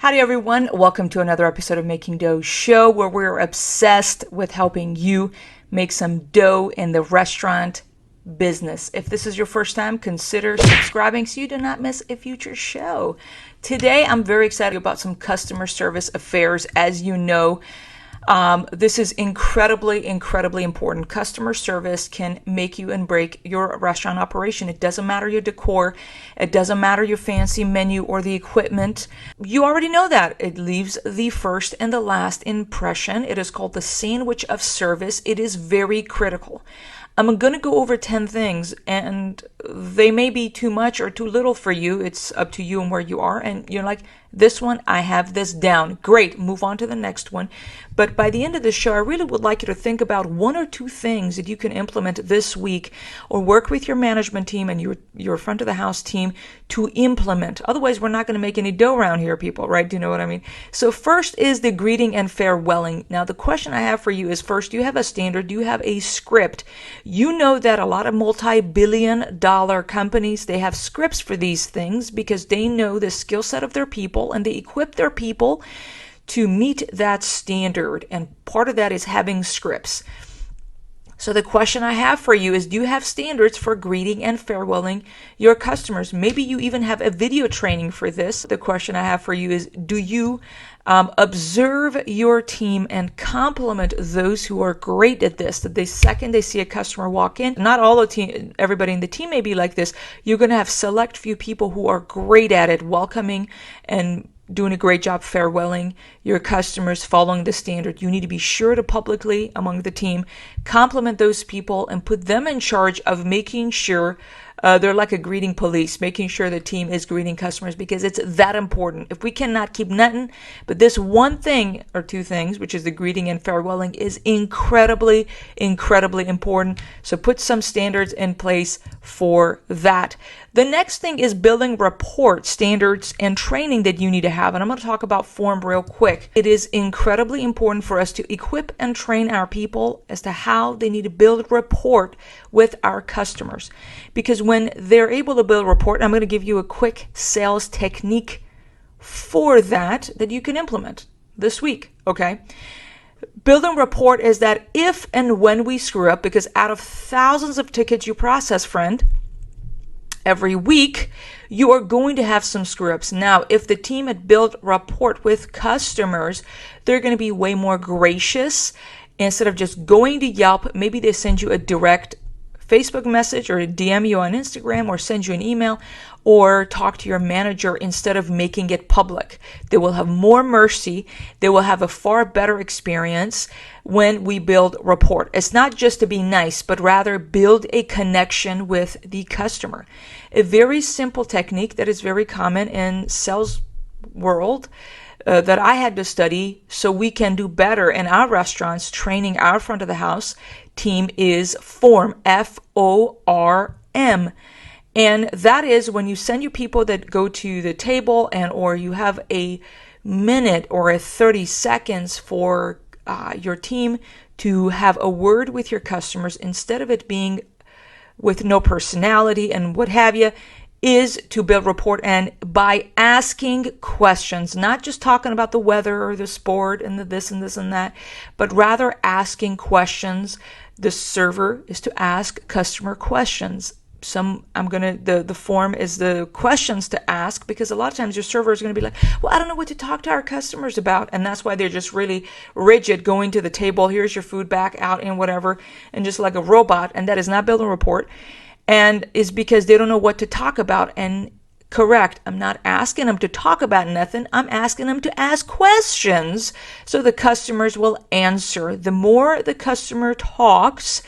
Howdy everyone, welcome to another episode of Making Dough Show, where we're obsessed with helping you make some dough in the restaurant business. If this is your first time, consider subscribing so you do not miss a future show. Today I'm very excited about some customer service affairs. As you know, this is incredibly important. Customer service can make you and break your restaurant operation. It doesn't matter your decor. It doesn't matter your fancy menu or the equipment. You already know that. It leaves the first and the last impression. It is called the sandwich of service. It is very critical. I'm going to go over 10 things, and they may be too much or too little for you. It's up to you and where you are. And you're like, this one, I have this down. Great, move on to the next one. But by the end of the show, I really would like you to think about one or two things that you can implement this week, or work with your management team and your front of the house team to implement. Otherwise, we're not going to make any dough around here, people, right? Do you know what I mean? So first is the greeting and farewelling. Now, the question I have for you is, first, do you have a standard? Do you have a script? You know that a lot of multi-billion-dollar companies, they have scripts for these things because they know the skill set of their people and they equip their people to meet that standard. And part of that is having scripts. So the question I have for you is, do you have standards for greeting and farewelling your customers? Maybe you even have a video training for this. The question I have for you is, do you observe your team and compliment those who are great at this? That the second they see a customer walk in, not all the team, everybody in the team may be like this. You're going to have select few people who are great at it, welcoming and doing a great job farewelling your customers, following the standard. You need to be sure to publicly, among the team, compliment those people and put them in charge of making sure they're like a greeting police, making sure the team is greeting customers, because it's that important. If we cannot keep nothing, but this one thing or two things, which is the greeting and farewelling, is incredibly important. So put some standards in place for that. The next thing is building rapport, standards, and training that you need to have. And I'm going to talk about F.O.R.M real quick. It is incredibly important for us to equip and train our people as to how they need to build rapport with our customers. Because when they're able to build rapport, I'm going to give you a quick sales technique for that you can implement this week, okay? Building rapport is that if and when we screw up, because out of thousands of tickets you process, friend, every week, you are going to have some screw-ups. Now, if the team had built rapport with customers, they're going to be way more gracious. Instead of just going to Yelp, maybe they send you a direct Facebook message or DM you on Instagram or send you an email or talk to your manager instead of making it public. They will have more mercy. They will have a far better experience when we build rapport. It's not just to be nice, but rather build a connection with the customer. A very simple technique that is very common in sales world that I had to study so we can do better in our restaurants, training our front of the house team, is F.O.R.M, F-O-R-M. And that is when you send your people that go to the table or you have a minute or 30 seconds for your team to have a word with your customers, instead of it being with no personality and what have you, is to build rapport, and by asking questions, not just talking about the weather or the sport and the this and this and that, but rather asking questions. The server is to ask customer questions. The F.O.R.M is the questions to ask, because a lot of times your server is going to be like, well, I don't know what to talk to our customers about. And that's why they're just really rigid, going to the table, here's your food, back out and whatever, and just like a robot. And that is not building rapport, and is because they don't know what to talk about. And correct, I'm not asking them to talk about nothing. I'm asking them to ask questions so the customers will answer. The more the customer talks,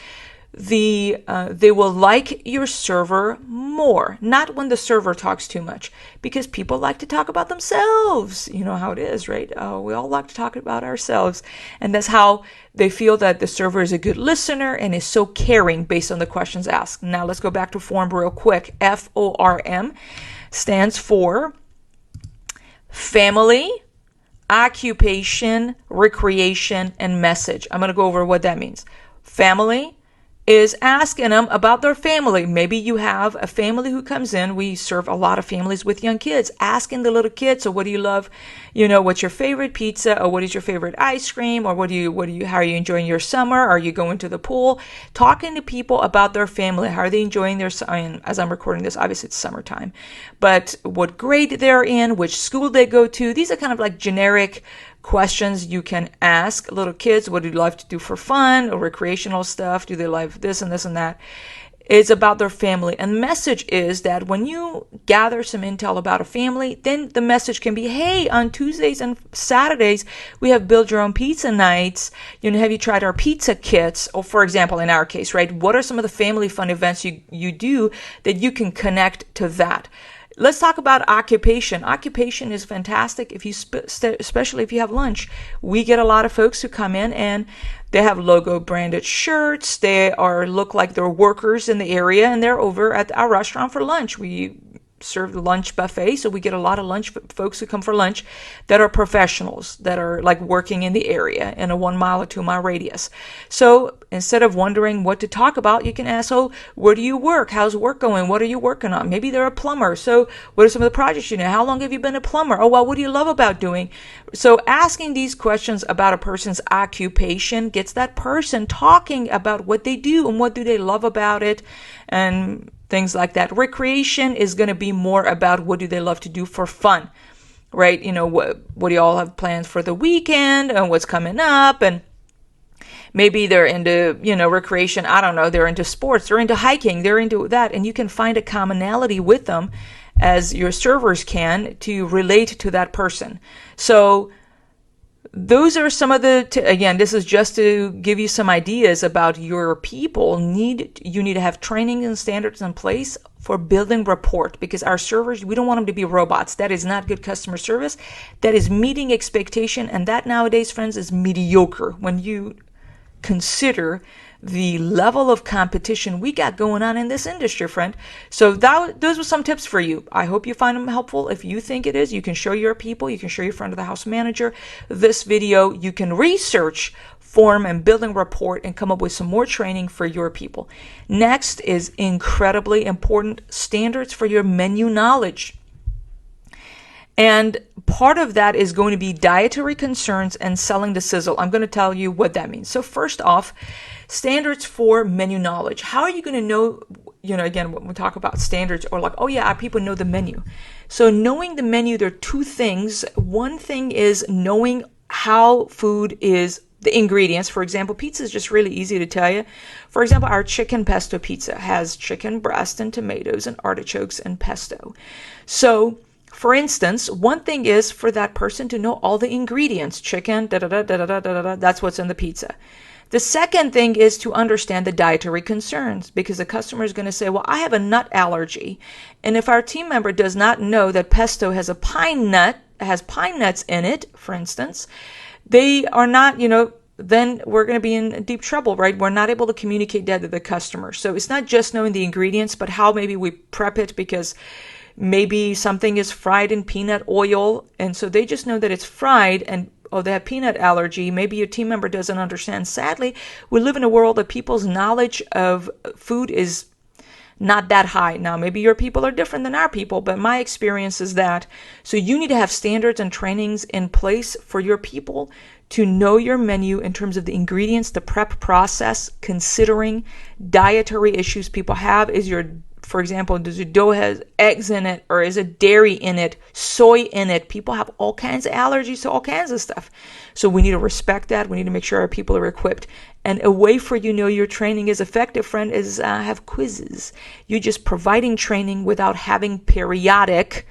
they will like your server more. Not when the server talks too much, because people like to talk about themselves. You know how it is, right? We all like to talk about ourselves, and that's how they feel that the server is a good listener and is so caring based on the questions asked. Now let's go back to F.O.R.M real quick. F-O.R.M stands for family, occupation, recreation, and message. I'm going to go over what that means. Family, is asking them about their family. Maybe you have a family who comes in. We serve a lot of families with young kids. Asking the little kids, so what do you love? What's your favorite pizza, or what is your favorite ice cream, or how are you enjoying your summer? Are you going to the pool? Talking to people about their family. How are they enjoying their, as I'm recording this, obviously it's summertime, but what grade they're in, which school they go to. These are kind of like generic questions you can ask little kids. What do you love to do for fun or recreational stuff? Do they love this and this and that? It's about their family. And the message is that when you gather some intel about a family, then the message can be, hey, on Tuesdays and Saturdays, we have build your own pizza nights. Have you tried our pizza kits? Or for example, in our case, right? What are some of the family fun events you do that you can connect to that? Let's talk about occupation. Occupation is fantastic especially if you have lunch. We get a lot of folks who come in and they have logo branded shirts. They look like they're workers in the area, and they're over at our restaurant for lunch. We serve the lunch buffet, so we get a lot of folks who come for lunch that are professionals, that are like working in the area in a 1 mile or 2 mile radius. So instead of wondering what to talk about, you can ask, oh, where do you work? How's work going? What are you working on? Maybe they're a plumber. So what are some of the projects you know? How long have you been a plumber? Oh, well, what do you love about doing? So asking these questions about a person's occupation gets that person talking about what they do and what do they love about it, and things like that. Recreation is going to be more about what do they love to do for fun, right? What do you all have plans for the weekend and what's coming up? And maybe they're into, recreation. I don't know. They're into sports. They're into hiking. They're into that. And you can find a commonality with them, as your servers can, to relate to that person. So those are some of again, this is just to give you some ideas about your people. You need to have training and standards in place for building rapport, because our servers, we don't want them to be robots. That is not good customer service. That is meeting expectation. And that nowadays, friends, is mediocre when you consider the level of competition we got going on in this industry, friend. So those were some tips for you. I hope you find them helpful. If you think it is, you can show your people, you can show your friend of the house manager this video. You can research F.O.R.M and building rapport and come up with some more training for your people. Next is incredibly important, standards for your menu knowledge. And part of that is going to be dietary concerns and selling the sizzle. I'm going to tell you what that means. So first off, standards for menu knowledge. How are you going to know, again, when we talk about standards, or like, oh yeah, our people know the menu. So knowing the menu, there are two things. One thing is knowing how food is, the ingredients. For example, pizza is just really easy to tell you. For example, our chicken pesto pizza has chicken breast and tomatoes and artichokes and pesto. So for instance, one thing is for that person to know all the ingredients, chicken, that's what's in the pizza. The second thing is to understand the dietary concerns, because the customer is going to say, well, I have a nut allergy. And if our team member does not know that pesto has pine nuts in it, for instance, they are not, then we're going to be in deep trouble, right? We're not able to communicate that to the customer. So it's not just knowing the ingredients, but how maybe we prep it, because maybe something is fried in peanut oil, and so they just know that it's fried, and they have peanut allergy. Maybe your team member doesn't understand. Sadly, we live in a world that people's knowledge of food is not that high. Now, maybe your people are different than our people, but my experience is that. So you need to have standards and trainings in place for your people to know your menu in terms of the ingredients, the prep process, considering dietary issues people have. For example, does your dough has eggs in it, or is it dairy in it, soy in it? People have all kinds of allergies to all kinds of stuff. So we need to respect that. We need to make sure our people are equipped. And a way for your training is effective, friend, is have quizzes. You're just providing training without having periodic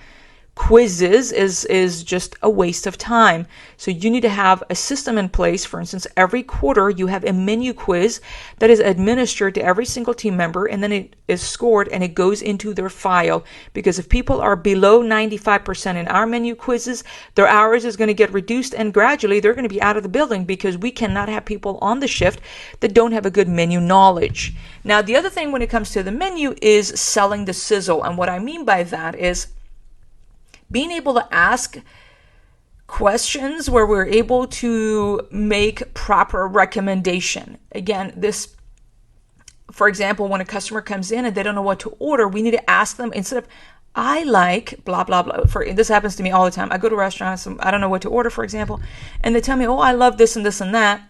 quizzes is just a waste of time. So you need to have a system in place. For instance, every quarter you have a menu quiz that is administered to every single team member, and then it is scored and it goes into their file. Because if people are below 95% in our menu quizzes, their hours is going to get reduced, and gradually they're going to be out of the building, because we cannot have people on the shift that don't have a good menu knowledge. Now, the other thing when it comes to the menu is selling the sizzle. And what I mean by that is being able to ask questions where we're able to make proper recommendation. Again, this for example, when a customer comes in and they don't know what to order, we need to ask them, instead of, I like blah, blah, blah. This happens to me all the time. I go to restaurants, I don't know what to order, for example, and they tell me, oh, I love this and this and that.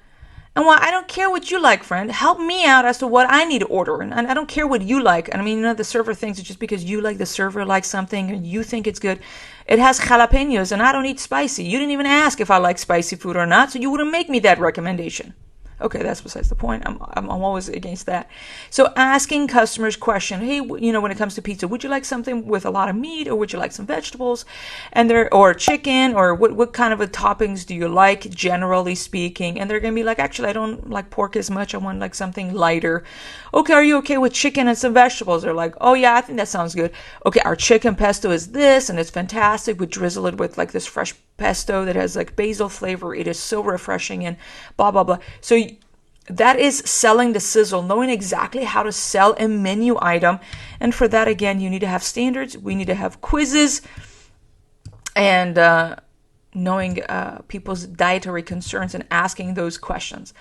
And well, I don't care what you like, friend. Help me out as to what I need to order. And I don't care what you like. I mean, the server thinks it's just because you like the server likes something and you think it's good. It has jalapenos and I don't eat spicy. You didn't even ask if I like spicy food or not, so you wouldn't make me that recommendation. Okay, that's besides the point. I'm always against that. So asking customers question, hey, when it comes to pizza, would you like something with a lot of meat, or would you like some vegetables, or chicken, or what kind of toppings do you like, generally speaking? And they're gonna be like, actually, I don't like pork as much. I want like something lighter. Okay, are you okay with chicken and some vegetables? They're like, oh yeah, I think that sounds good. Okay, our chicken pesto is this, and it's fantastic. We drizzle it with like this fresh pesto that has like basil flavor. It is so refreshing, and blah blah blah. So that is selling the sizzle, knowing exactly how to sell a menu item. And for that, again, you need to have standards. We need to have quizzes, and knowing people's dietary concerns and asking those questions.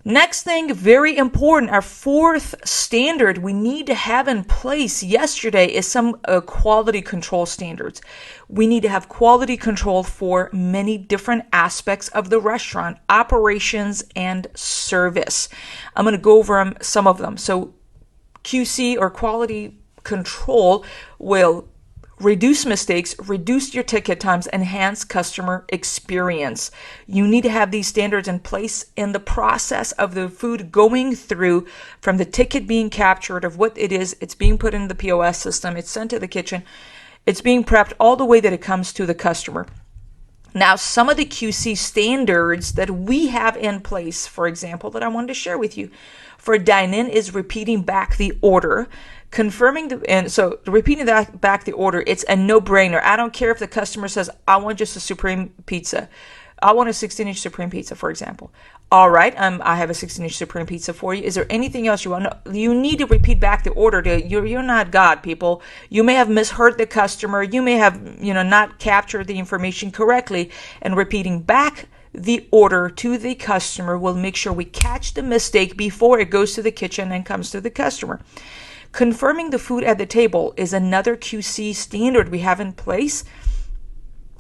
Next thing, very important, our fourth standard we need to have in place yesterday is some quality control standards. We need to have quality control for many different aspects of the restaurant, operations and service. I'm going to go over some of them. So QC, or quality control, will reduce mistakes, reduce your ticket times, enhance customer experience. You need to have these standards in place in the process of the food going through, from the ticket being captured of what it is, it's being put in the POS system, it's sent to the kitchen, it's being prepped, all the way that it comes to the customer. Now, some of the QC standards that we have in place, for example, that I wanted to share with you for dine-in is repeating back the order, confirming repeating that back the order. It's a no-brainer. I don't care if the customer says, I want just a supreme pizza. I want a 16-inch supreme pizza, for example. All right, I have a 16-inch supreme pizza for you. Is there anything else you want? No, you need to repeat back the order. You're not God, people. You may have misheard the customer. You may have not captured the information correctly. And repeating back the order to the customer will make sure we catch the mistake before it goes to the kitchen and comes to the customer. Confirming the food at the table is another QC standard we have in place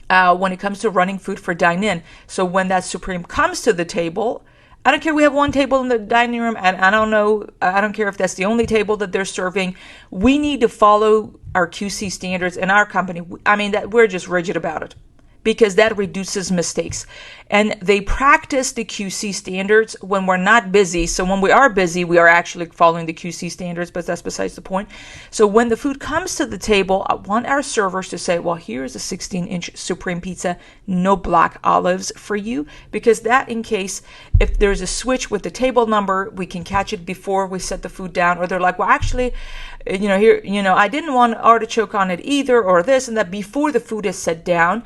when it comes to running food for dine-in. So when that supreme comes to the table, I don't care, we have one table in the dining room, and I don't care if that's the only table that they're serving. We need to follow our QC standards in our company. I mean, that we're just rigid about it, because that reduces mistakes. And they practice the QC standards when we're not busy. So when we are busy, we are actually following the QC standards, but that's besides the point. So when the food comes to the table, I want our servers to say, well, here's a 16-inch supreme pizza, no black olives for you, because that, in case if there's a switch with the table number, we can catch it before we set the food down. Or they're like, well, actually, I didn't want artichoke on it either, or this and that. Before the food is set down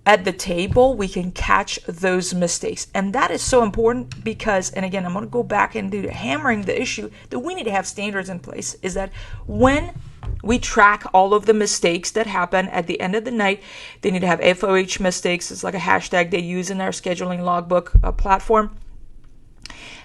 at the table, we can catch those mistakes. And that is so important because, and again, I'm going to go back into hammering the issue that we need to have standards in place, is that when we track all of the mistakes that happen at the end of the night, they need to have F.O.R.M mistakes. It's like a hashtag they use in our scheduling logbook platform.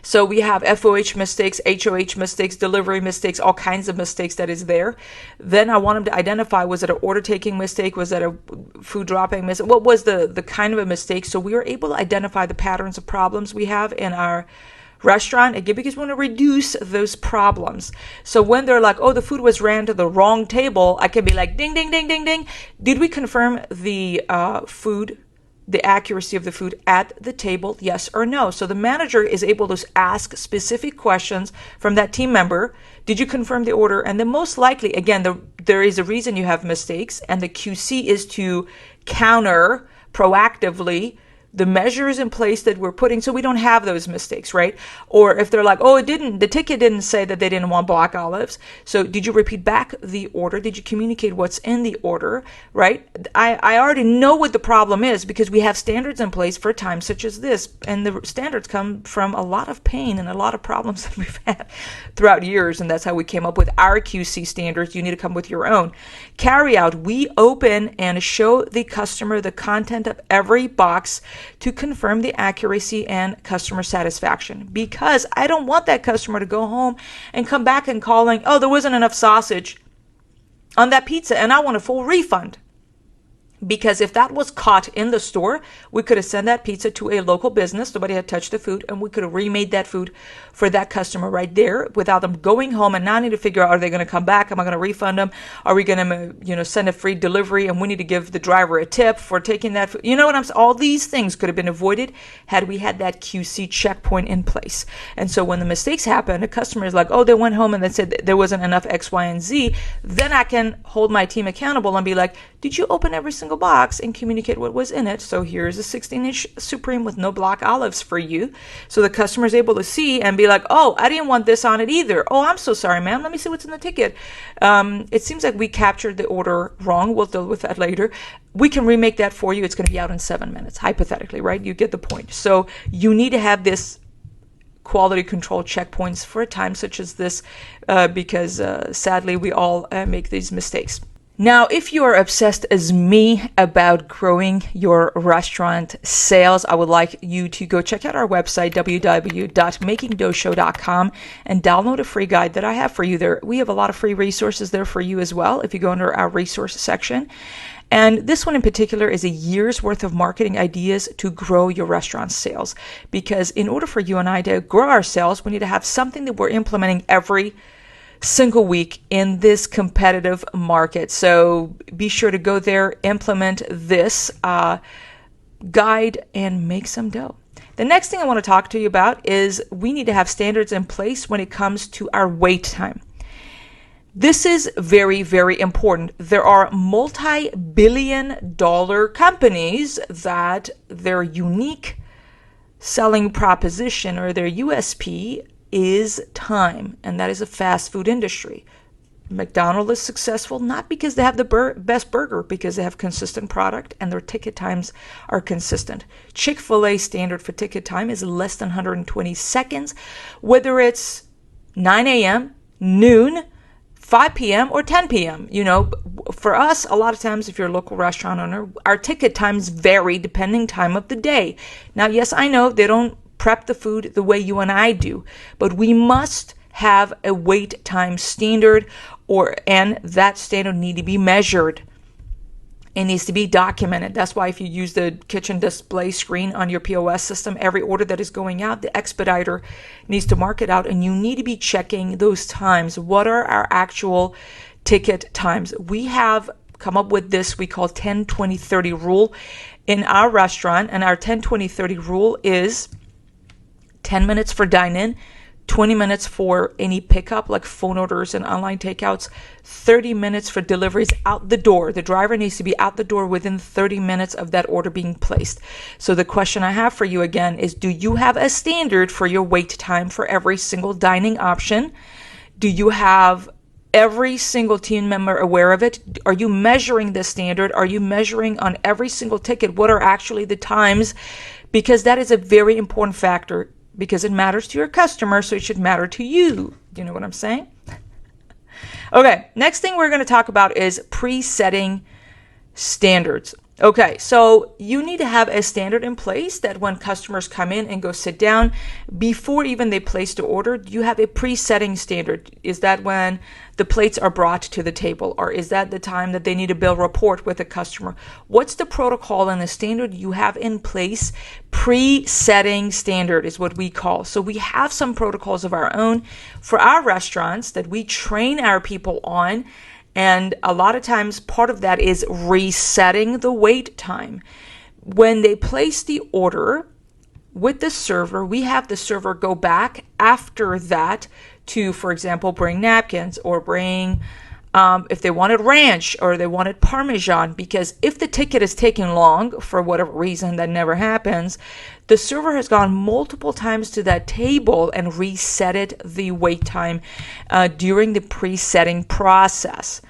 So we have F.O.R.M mistakes, H.O.H mistakes, delivery mistakes, all kinds of mistakes that is there. Then I want them to identify, was it an order taking mistake? Was that a food dropping mistake? What was the kind of a mistake? So we are able to identify the patterns of problems we have in our restaurant, again, because we want to reduce those problems. So when they're like, oh, the food was ran to the wrong table, I can be like, ding, ding, ding, ding, ding. Did we confirm the the accuracy of the food at the table, yes or no? So the manager is able to ask specific questions from that team member. Did you confirm the order? And then most likely, again, there is a reason you have mistakes, and the QC is to counter proactively the measures in place that we're putting so we don't have those mistakes, right? Or if they're like, oh, the ticket didn't say that they didn't want black olives. So did you repeat back the order? Did you communicate what's in the order, right? I already know what the problem is because we have standards in place for times such as this. And the standards come from a lot of pain and a lot of problems that we've had throughout years. And that's how we came up with our QC standards. You need to come with your own. Carry out, we open and show the customer the content of every box to confirm the accuracy and customer satisfaction, because I don't want that customer to go home and come back and calling, oh, there wasn't enough sausage on that pizza and I want a full refund. Because if that was caught in the store, we could have sent that pizza to a local business. Nobody had touched the food, and we could have remade that food for that customer right there without them going home and now need to figure out, are they going to come back? Am I going to refund them? Are we going to, send a free delivery and we need to give the driver a tip for taking that food? You know what I'm saying? All these things could have been avoided had we had that QC checkpoint in place. And so when the mistakes happen, the customer is like, oh, they went home and they said there wasn't enough X, Y, and Z. Then I can hold my team accountable and be like, did you open every single box and communicate what was in it? So here's a 16-inch Supreme with no block olives for you. So the customer is able to see and be like, oh, I didn't want this on it either. Oh, I'm so sorry, ma'am. Let me see what's in the ticket. It seems like we captured the order wrong. We'll deal with that later. We can remake that for you. It's going to be out in 7 minutes, hypothetically, right? You get the point. So you need to have this quality control checkpoints for a time such as this because sadly, we all make these mistakes. Now, if you are obsessed as me about growing your restaurant sales, I would like you to go check out our website, www.makingdoughshow.com, and download a free guide that I have for you there. We have a lot of free resources there for you as well if you go under our resource section. And this one in particular is a year's worth of marketing ideas to grow your restaurant sales. Because in order for you and I to grow our sales, we need to have something that we're implementing every single week in this competitive market. So be sure to go there, implement this guide, and make some dough. The next thing I want to talk to you about is we need to have standards in place when it comes to our wait time. This is very, very important. There are multi-billion-dollar companies that their unique selling proposition or their USP is time, and that is a fast food industry. McDonald's is successful not because they have the best burger, because they have consistent product and their ticket times are consistent. Chick-fil-A standard for ticket time is less than 120 seconds, whether it's 9 a.m., noon, 5 p.m. or 10 p.m. For us, a lot of times, if you're a local restaurant owner, our ticket times vary depending time of the day. Now, yes, I know they don't prep the food the way you and I do, but we must have a wait time standard, and that standard need to be measured. It needs to be documented. That's why if you use the kitchen display screen on your POS system, every order that is going out, the expediter needs to mark it out, and you need to be checking those times. What are our actual ticket times? We have come up with this we call 10-20-30 rule in our restaurant, and our 10-20-30 rule is 10 minutes for dine-in, 20 minutes for any pickup like phone orders and online takeouts, 30 minutes for deliveries out the door. The driver needs to be out the door within 30 minutes of that order being placed. So the question I have for you again is, do you have a standard for your wait time for every single dining option? Do you have every single team member aware of it? Are you measuring the standard? Are you measuring on every single ticket what are actually the times? Because that is a very important factor, because it matters to your customer, so it should matter to you. You know what I'm saying? Okay, next thing we're going to talk about is pre-setting standards. Okay, so you need to have a standard in place that when customers come in and go sit down, before even they place the order, you have a pre-setting standard. Is that when the plates are brought to the table, or is that the time that they need to build rapport with the customer? What's the protocol and the standard you have in place? Pre-setting standard is what we call. So we have some protocols of our own for our restaurants that we train our people on. And a lot of times part of that is resetting the wait time. When they place the order with the server, we have the server go back after that to, for example, bring napkins or bring, if they wanted ranch or they wanted Parmesan, because if the ticket is taking long for whatever reason, that never happens, the server has gone multiple times to that table and reset the wait time during the pre-setting process.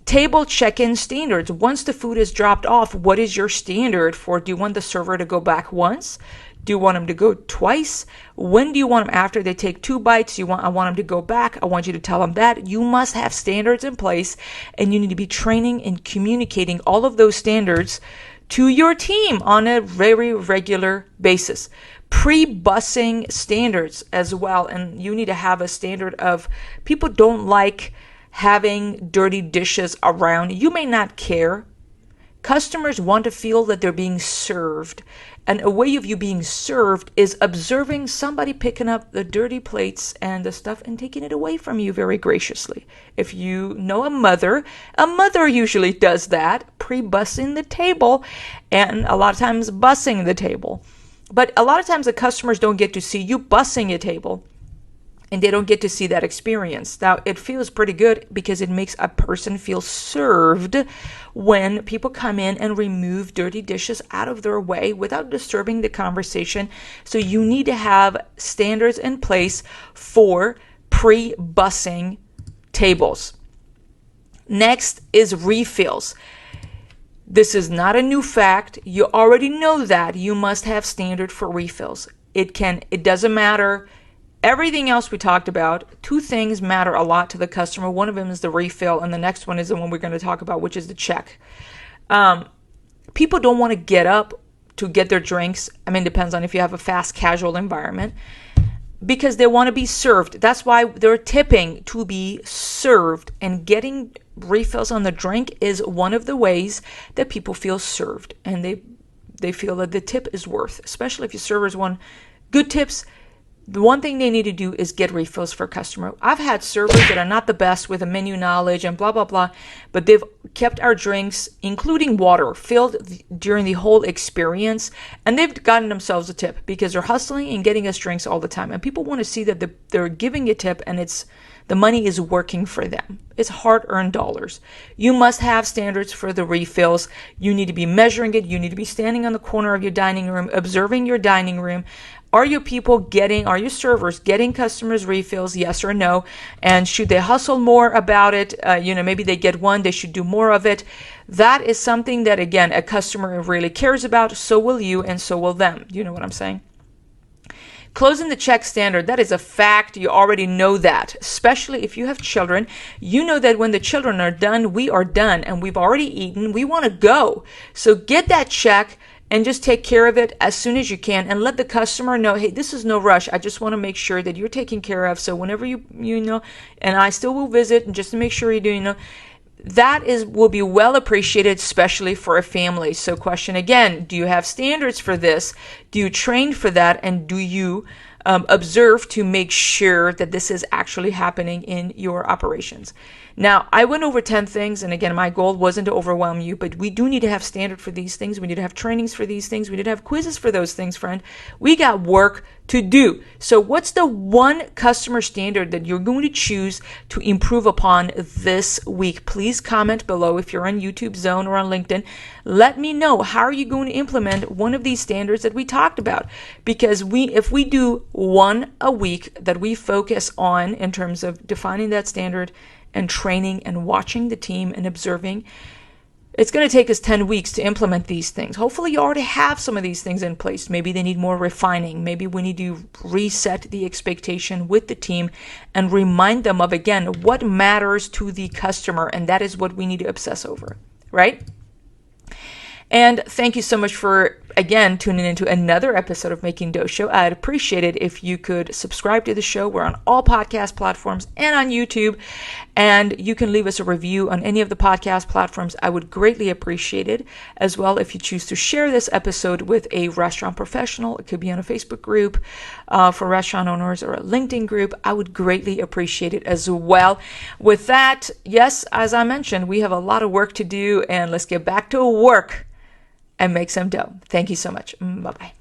Table check-in standards. Once the food is dropped off, what is your standard for, do you want the server to go back once? Do you want them to go twice? When do you want them after they take 2 bites? I want them to go back. I want you to tell them that. You must have standards in place, and you need to be training and communicating all of those standards to your team on a very regular basis. Pre-bussing standards as well. And you need to have a standard of, people don't like having dirty dishes around. You may not care. Customers want to feel that they're being served. And a way of you being served is observing somebody picking up the dirty plates and the stuff and taking it away from you very graciously. If you know a mother usually does that, pre-bussing the table, and a lot of times bussing the table. But a lot of times the customers don't get to see you bussing a table, and they don't get to see that experience. Now, it feels pretty good because it makes a person feel served when people come in and remove dirty dishes out of their way without disturbing the conversation. So you need to have standards in place for pre-bussing tables. Next is refills. This is not a new fact. You already know that. You must have standard for refills. It doesn't matter. Everything else we talked about, two things matter a lot to the customer. One of them is the refill, and the next one is the one we're going to talk about, which is the check. People don't want to get up to get their drinks. I mean, it depends on if you have a fast casual environment, because they want to be served. That's why they're tipping to be served, and getting refills on the drink is one of the ways that people feel served, and they feel that the tip is worth, especially if your servers want good tips. The one thing they need to do is get refills for customer. I've had servers that are not the best with a menu knowledge and blah, blah, blah, but they've kept our drinks, including water, filled during the whole experience, and they've gotten themselves a tip because they're hustling and getting us drinks all the time. And people want to see that they're giving a tip and the money is working for them. It's hard-earned dollars. You must have standards for the refills. You need to be measuring it. You need to be standing on the corner of your dining room, observing your dining room. Are your servers getting customers refills, yes or no? And should they hustle more about it? Maybe they get one, they should do more of it. That is something that, again, a customer really cares about. So will you, and so will them. You know what I'm saying? Closing the check standard, that is a fact. You already know that, especially if you have children. You know that when the children are done, we are done, and we've already eaten. We want to go. So get that check and just take care of it as soon as you can, and let the customer know, hey, this is no rush. I just want to make sure that you're taken care of. So whenever you and I still will visit, and just to make sure you do, that will be well appreciated, especially for a family. So question again, do you have standards for this? Do you train for that? And do you observe to make sure that this is actually happening in your operations? Now, I went over 10 things, and again, my goal wasn't to overwhelm you, but we do need to have standard for these things. We need to have trainings for these things. We need to have quizzes for those things, friend. We got work to do. So what's the one customer standard that you're going to choose to improve upon this week? Please comment below if you're on YouTube Zone or on LinkedIn. Let me know, how are you going to implement one of these standards that we talked about? Because if we do one a week that we focus on in terms of defining that standard and training and watching the team and observing, it's going to take us 10 weeks to implement these things. Hopefully you already have some of these things in place. Maybe they need more refining. Maybe we need to reset the expectation with the team and remind them of, again, what matters to the customer. And that is what we need to obsess over, right? And thank you so much for, again, tuning into another episode of Making Dough Show. I'd appreciate it if you could subscribe to the show. We're on all podcast platforms and on YouTube. And you can leave us a review on any of the podcast platforms. I would greatly appreciate it. As well, if you choose to share this episode with a restaurant professional, it could be on a Facebook group for restaurant owners or a LinkedIn group, I would greatly appreciate it as well. With that, yes, as I mentioned, we have a lot of work to do, and let's get back to work and make some dough. Thank you so much. Bye-bye.